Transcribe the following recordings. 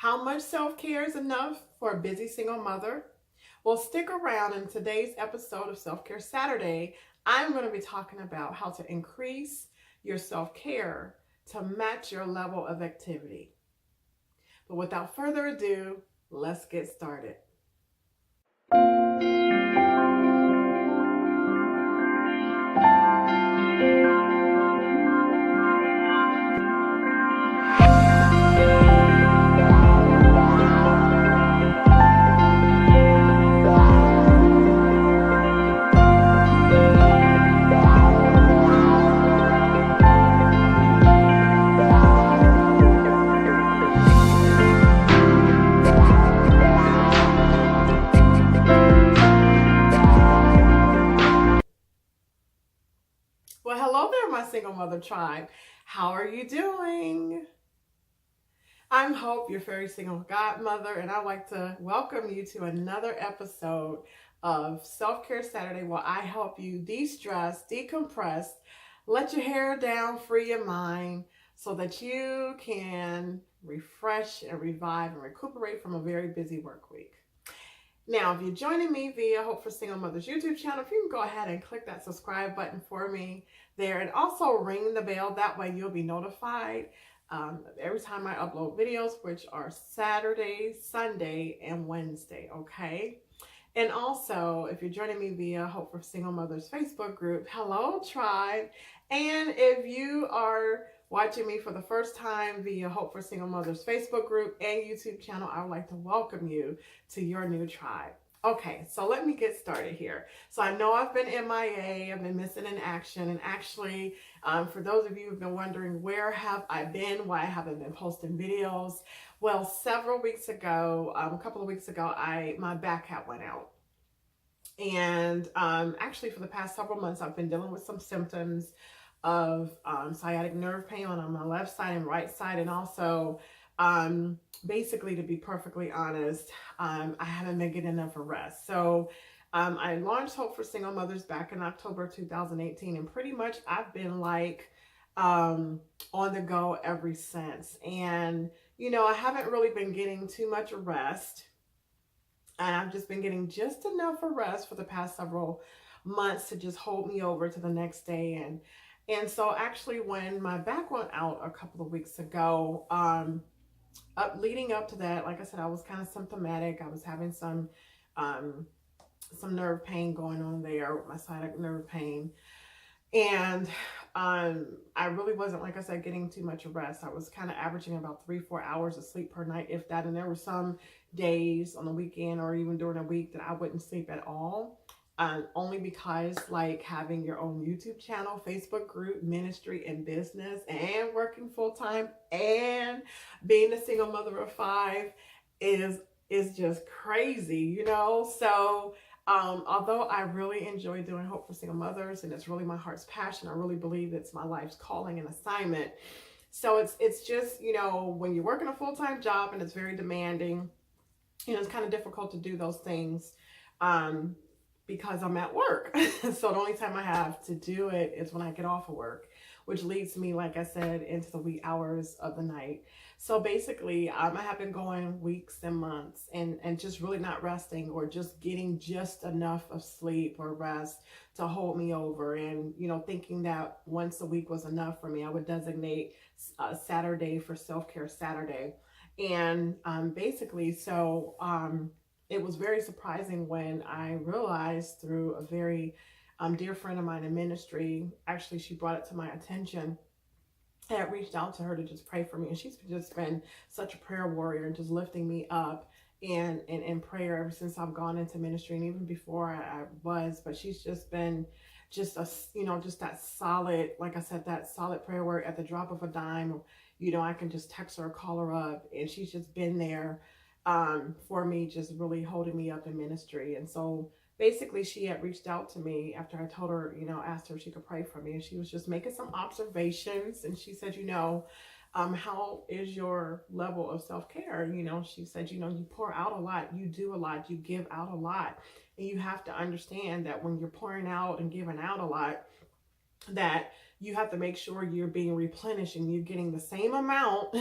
How much self-care is enough for a busy single mother? Well, stick around. In today's episode of Self-Care Saturday, I'm going to be talking about how to increase your self-care to match your level of activity. But without further ado, let's get started. Well, hello there, my single mother tribe. How are you doing? I'm Hope, your fairy single godmother, and I'd like to welcome you to another episode of Self Care Saturday, where I help you de stress, decompress, let your hair down, free your mind, so that you can refresh and revive and recuperate from a very busy work week. Now, if you're joining me via Hope for Single Mothers YouTube channel, if you can go ahead and click that subscribe button for me there and also ring the bell. That way you'll be notified every time I upload videos, which are Saturday, Sunday, and Wednesday, okay? And also, if you're joining me via Hope for Single Mothers Facebook group, hello, tribe. And if you are watching me for the first time via Hope for Single Mothers Facebook group and YouTube channel, I would like to welcome you to your new tribe. Okay, so let me get started here. So I know I've been MIA, I've been missing in action, and actually, for those of you who've been wondering where have I been, why I haven't been posting videos, well, several weeks ago, a couple of weeks ago, my back had went out. And actually, for the past several months, I've been dealing with some symptoms of sciatic nerve pain on my left side and right side, and also basically, to be perfectly honest, I haven't been getting enough rest. So I launched Hope for Single Mothers back in October 2018, and pretty much I've been like on the go ever since. And I haven't really been getting too much rest, and I've just been getting just enough rest for the past several months to just hold me over to the next day. And so actually, when my back went out a couple of weeks ago, leading up to that, like I said, I was kind of symptomatic. I was having um, some nerve pain going on there with my sciatic nerve pain. And I really wasn't, like I said, getting too much rest. I was kind of averaging about 3-4 hours of sleep per night, if that. And there were some days on the weekend or even during a week that I wouldn't sleep at all. Only because, like, having your own YouTube channel, Facebook group, ministry, and business, and working full time, and being a single mother of 5 is just crazy. So although I really enjoy doing Hope for Single Mothers, and it's really my heart's passion, I really believe it's my life's calling and assignment. So it's just, when you're working a full-time job and it's very demanding, it's kind of difficult to do those things because I'm at work. So the only time I have to do it is when I get off of work, which leads me, like I said, into the wee hours of the night. So basically, I have been going weeks and months and just really not resting, or just getting just enough of sleep or rest to hold me over. And, thinking that once a week was enough for me, I would designate Saturday for Self-Care Saturday. And basically, so it was very surprising when I realized, through a very dear friend of mine in ministry, actually, she brought it to my attention. I had reached out to her to just pray for me, and she's just been such a prayer warrior and just lifting me up in prayer ever since I've gone into ministry, and even before I was. But she's just been just just that solid, like I said, that solid prayer warrior. At the drop of a dime, I can just text her or call her up, and she's just been there for me, just really holding me up in ministry. And so basically, she had reached out to me after I told her, asked her if she could pray for me, and she was just making some observations. And she said, how is your level of self-care? She said, you pour out a lot, you do a lot, you give out a lot. And you have to understand that when you're pouring out and giving out a lot, that you have to make sure you're being replenished and you're getting the same amount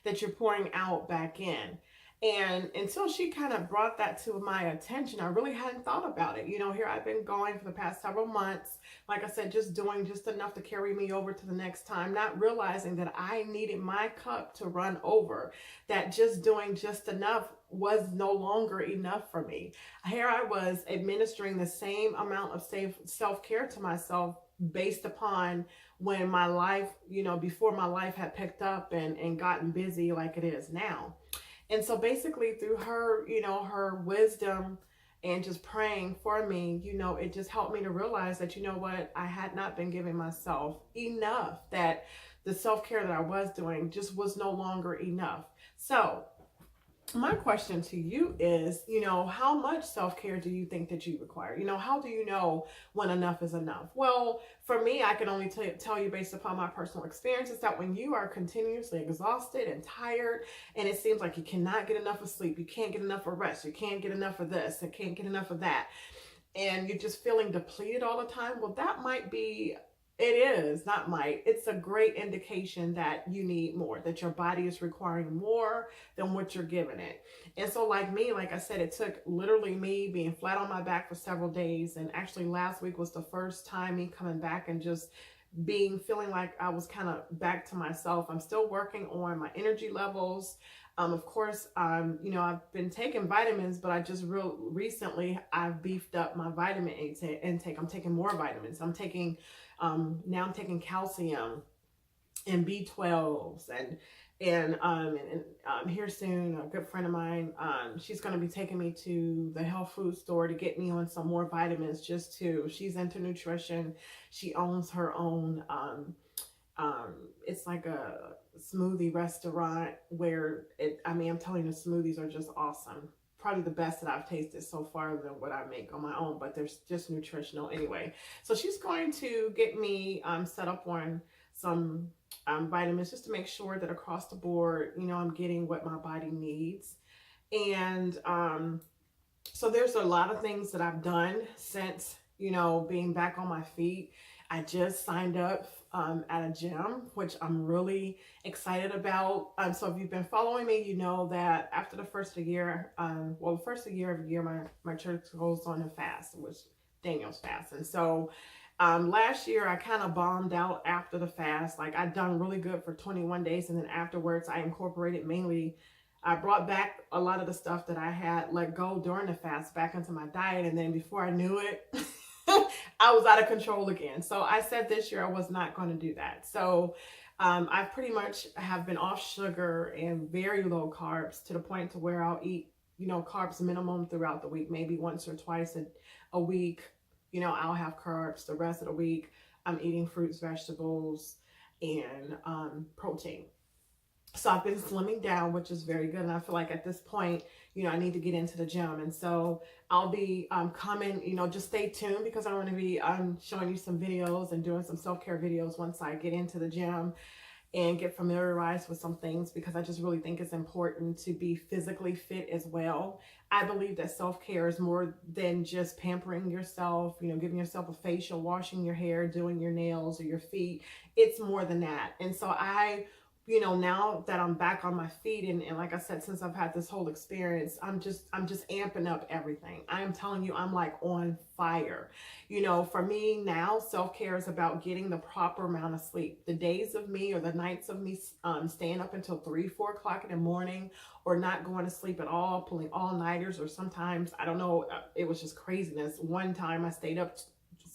that you're pouring out back in. And until she kind of brought that to my attention, I really hadn't thought about it. Here I've been going for the past several months, like I said, just doing just enough to carry me over to the next time, not realizing that I needed my cup to run over, that just doing just enough was no longer enough for me. Here I was administering the same amount of self-care to myself based upon when my life, before my life had picked up and gotten busy like it is now. And so basically through her, her wisdom and just praying for me, it just helped me to realize that, what, I had not been giving myself enough, that the self-care that I was doing just was no longer enough. So my question to you is, how much self-care do you think that you require? How do you know when enough is enough? Well, for me, I can only tell you based upon my personal experiences that when you are continuously exhausted and tired, and it seems like you cannot get enough of sleep, you can't get enough of rest, you can't get enough of this, and can't get enough of that, and you're just feeling depleted all the time, well, that might be, it is, not might, it's a great indication that you need more, that your body is requiring more than what you're giving it. And so like me, like I said, it took literally me being flat on my back for several days. And actually last week was the first time me coming back and just feeling like I was kind of back to myself. I'm still working on my energy levels. Of course, I've been taking vitamins, but I just recently I've beefed up my vitamin intake. I'm taking more vitamins. Now I'm taking calcium and B12s and here soon, a good friend of mine, she's going to be taking me to the health food store to get me on some more vitamins, she's into nutrition. She owns her own, it's like a smoothie restaurant where I'm telling you, the smoothies are just awesome. Probably the best that I've tasted so far than what I make on my own, but they're just nutritional anyway. So she's going to get me set up on some vitamins just to make sure that across the board, I'm getting what my body needs. And so there's a lot of things that I've done since, being back on my feet. I just signed up at a gym, which I'm really excited about. So if you've been following me, you know that after the first of the year, the first of the year every year, my church goes on a fast, which Daniel's fast. And so last year I kind of bombed out after the fast. Like I'd done really good for 21 days. And then afterwards I brought back a lot of the stuff that I had let go during the fast back into my diet. And then before I knew it, I was out of control again. So I said this year I was not going to do that. So I pretty much have been off sugar and very low carbs to the point to where I'll eat, carbs minimum throughout the week, maybe once or twice a week. I'll have carbs. The rest of the week, I'm eating fruits, vegetables, and protein. So I've been slimming down, which is very good. And I feel like at this point, I need to get into the gym. And so I'll be coming, just stay tuned because I'm going to be showing you some videos and doing some self-care videos once I get into the gym and get familiarized with some things, because I just really think it's important to be physically fit as well. I believe that self-care is more than just pampering yourself, giving yourself a facial, washing your hair, doing your nails or your feet. It's more than that. And so now that I'm back on my feet and like I said, since I've had this whole experience, I'm just amping up everything. I am telling you, I'm like on fire. For me now, self-care is about getting the proper amount of sleep. The days of me or the nights of me staying up until 3, 4 o'clock in the morning or not going to sleep at all, pulling all-nighters, or sometimes, I don't know, it was just craziness. One time I stayed up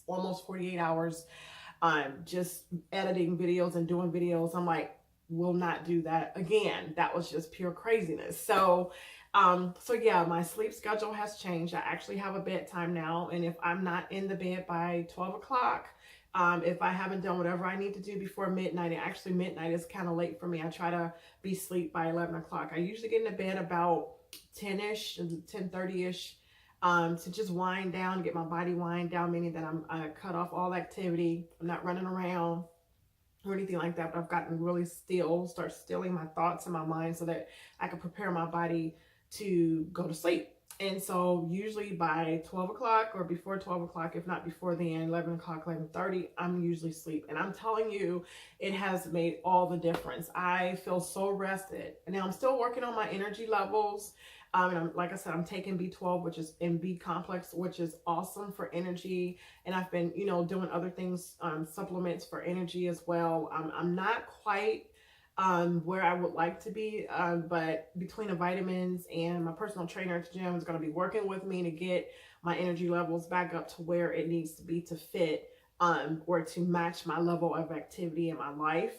almost 48 hours just editing videos and doing videos. I'm like, will not do that again. That was just pure craziness. So yeah, my sleep schedule has changed. I actually have a bedtime now. And if I'm not in the bed by 12 o'clock, if I haven't done whatever I need to do before midnight, and actually midnight is kind of late for me. I try to be asleep by 11 o'clock. I usually get into bed about 10-ish, 10:30-ish, to just wind down, get my body wind down, meaning that I cut off all activity. I'm not running around or anything like that, but I've gotten really start stilling my thoughts in my mind so that I can prepare my body to go to sleep. And so usually by 12 o'clock or before 12 o'clock, if not before the end, 11 o'clock, 11:30, I'm usually asleep. And I'm telling you, it has made all the difference. I feel so rested. And now I'm still working on my energy levels. And like I said, I'm taking B12, which is in B complex, which is awesome for energy. And I've been, doing other things, supplements for energy as well. I'm not quite where I would like to be. But between the vitamins and my personal trainer at the gym is going to be working with me to get my energy levels back up to where it needs to be to fit or to match my level of activity in my life.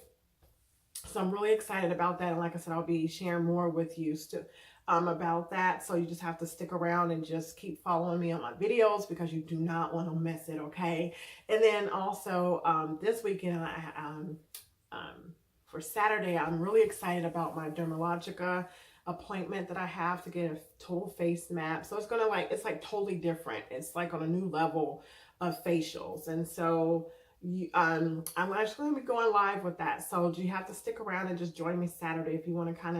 So I'm really excited about that. And like I said, I'll be sharing more with you about that. So you just have to stick around and just keep following me on my videos because you do not want to miss it, okay? And then also this weekend, for Saturday, I'm really excited about my Dermalogica appointment that I have to get a total face map. So it's like totally different. It's like on a new level of facials. And so I'm actually going to be going live with that. So you have to stick around and just join me Saturday if you want to kind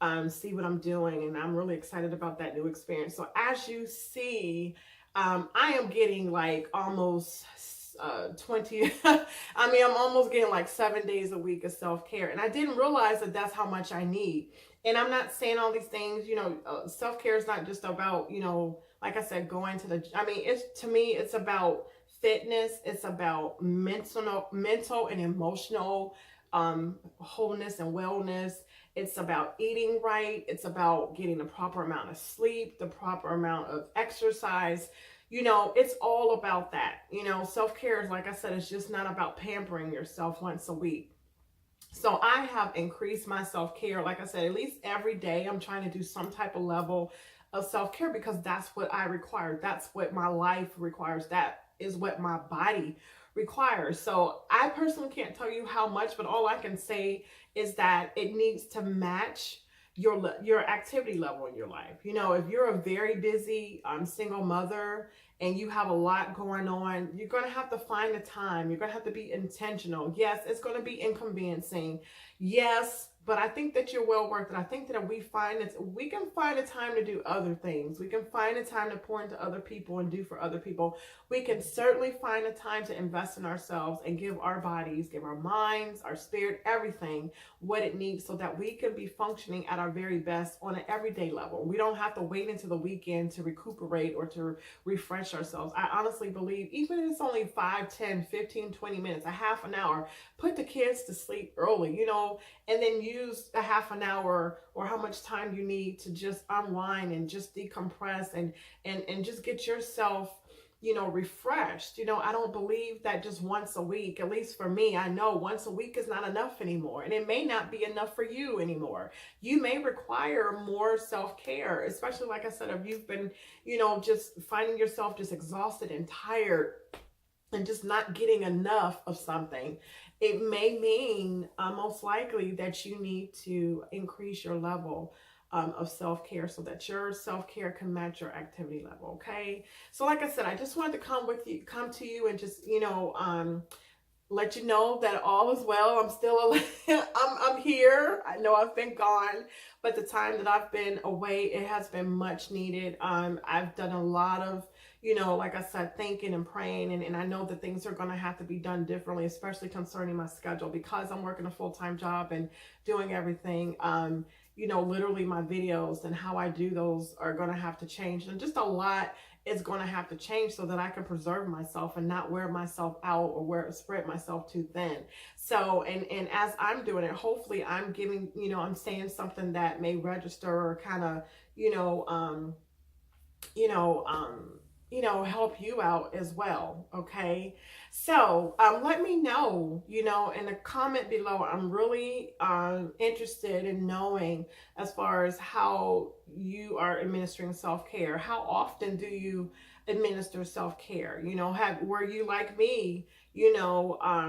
of see what I'm doing. And I'm really excited about that new experience. So as you see, I am getting like almost 20 I mean, I'm almost getting like 7 days a week of self-care, and I didn't realize that that's how much I need. And I'm not saying all these things, self-care is not just about, like I said, going to it's, to me, it's about fitness. It's about mental and emotional wholeness and wellness. It's about eating right. It's about getting the proper amount of sleep, the proper amount of exercise. It's all about that. Self-care is, like I said, it's just not about pampering yourself once a week. So I have increased my self-care. Like I said, at least every day I'm trying to do some type of level of self-care because that's what I require. That's what my life requires. That is what my body requires. So I personally can't tell you how much, but all I can say is that it needs to match your activity level in your life. If you're a very busy single mother and you have a lot going on, you're going to have to find the time. You're going to have to be intentional. Yes, it's going to be inconveniencing. Yes, but I think that you're well worth it. I think that if we can find a time to do other things. We can find a time to pour into other people and do for other people. We can certainly find a time to invest in ourselves and give our bodies, give our minds, our spirit, everything what it needs so that we can be functioning at our very best on an everyday level. We don't have to wait until the weekend to recuperate or to refresh ourselves. I honestly believe even if it's only 5, 10, 15, 20 minutes, a half an hour, put the kids to sleep early, and then use a half an hour or how much time you need to just unwind and just decompress and just get yourself refreshed. I don't believe that just once a week, at least for me, I know once a week is not enough anymore. And it may not be enough for you anymore. You may require more self-care, especially like I said, if you've been, just finding yourself just exhausted and tired and just not getting enough of something. It may mean most likely that you need to increase your level of self-care so that your self-care can match your activity level. Okay. So like I said, I just wanted to come to you and just, let you know that all is well. I'm still, I'm here. I know I've been gone, but the time that I've been away, it has been much needed. I've done a lot of, like I said, thinking and praying, and I know that things are going to have to be done differently, especially concerning my schedule because I'm working a full-time job and doing everything. Literally my videos and how I do those are going to have to change, and just a lot is going to have to change so that I can preserve myself and not wear myself out or spread myself too thin. So, and as I'm doing it, hopefully I'm giving, I'm saying something that may register or kind of, help you out as well. Okay. So, let me know, in the comment below. I'm really, interested in knowing as far as how you are administering self-care. How often do you administer self-care? Were you like me,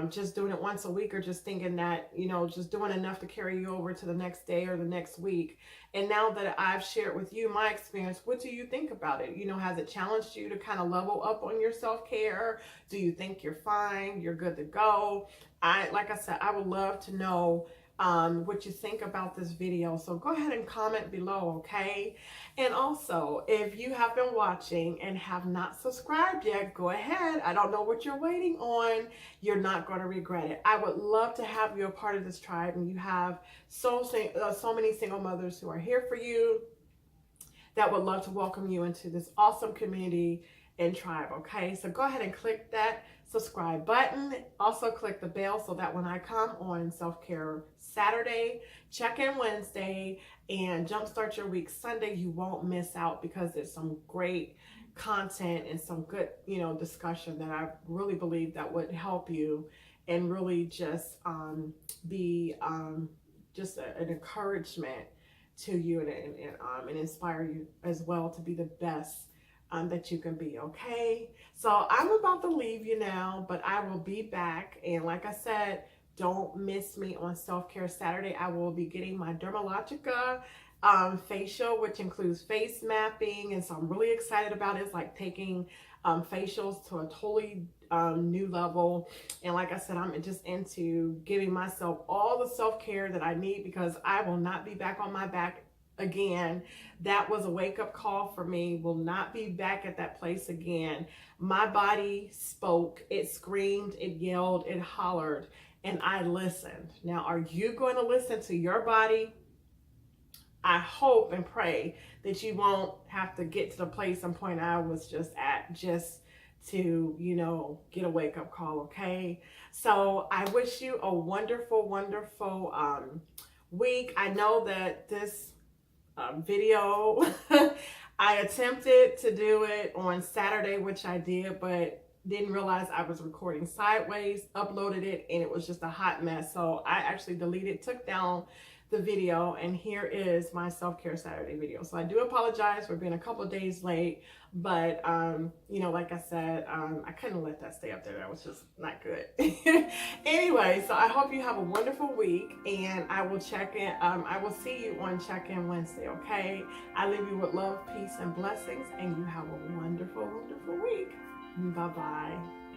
just doing it once a week, or just thinking that, just doing enough to carry you over to the next day or the next week? And now that I've shared with you my experience, what do you think about it? Has it challenged you to kind of level up on your self-care? Do you think you're fine? You're good to go? Like I said, I would love to know what you think about this video. So go ahead and comment below, okay? And also, if you have been watching and have not subscribed yet, go ahead. I don't know what you're waiting on. You're not going to regret it. I would love to have you a part of this tribe, and you have so many single mothers who are here for you that would love to welcome you into this awesome community and tribe, okay? So go ahead and click that subscribe button. Also click the bell so that when I come on Self-Care Saturday, Check-In Wednesday, and Jumpstart Your Week Sunday, you won't miss out, because there's some great content and some good, discussion that I really believe that would help you and really just be just an encouragement to you, and inspire you as well to be the best that you can be, okay? So I'm about to leave you now, but I will be back. And like I said, don't miss me on Self-Care Saturday. I will be getting my Dermalogica facial, which includes face mapping. And so I'm really excited about it. It's like taking facials to a totally new level. And like I said, I'm just into giving myself all the self-care that I need, because I will not be back on my back again. That was a wake-up call for me. Will not be back at that place again. My body spoke, it screamed, it yelled, it hollered, and I listened. Now, are you going to listen to your body? I hope and pray that you won't have to get to the place and point I was just at, just to, get a wake-up call, okay? So I wish you a wonderful, wonderful week. I know that this video, I attempted to do it on Saturday, which I did, but didn't realize I was recording sideways, uploaded it, and it was just a hot mess. So I actually took down the video, and here is my Self-Care Saturday video. So I do apologize for being a couple of days late, but like I said, I couldn't let that stay up there. That was just not good. Anyway, so I hope you have a wonderful week, and I will I will see you on Check-In Wednesday, okay? I leave you with love, peace, and blessings, and you have a wonderful, wonderful week. Bye-bye.